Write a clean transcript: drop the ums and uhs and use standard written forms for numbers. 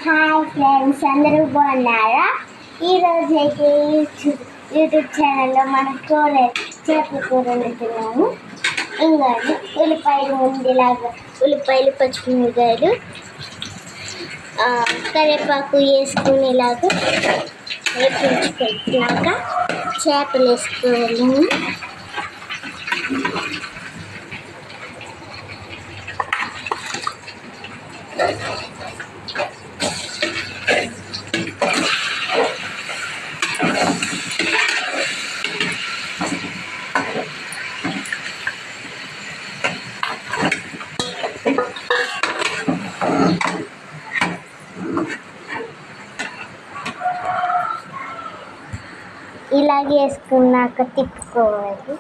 Hi friends, అందరూ బాగున్నారా? ఈరోజు అయితే యూట్యూబ్ ఛానల్లో మనం చేపల కూర వండుతున్నాము. ఇంకా ఉల్లిపాయలు ముందులాగా ఉల్లిపాయలు, పచ్చిమిరపకాయలు, కరివేపాకు వేసుకునేలాగా వేపించుకుంటున్నాక చేపలు వేసుకోవాలి. ఇలాగే వేసుకున్నాక తిప్పుకోవాలి.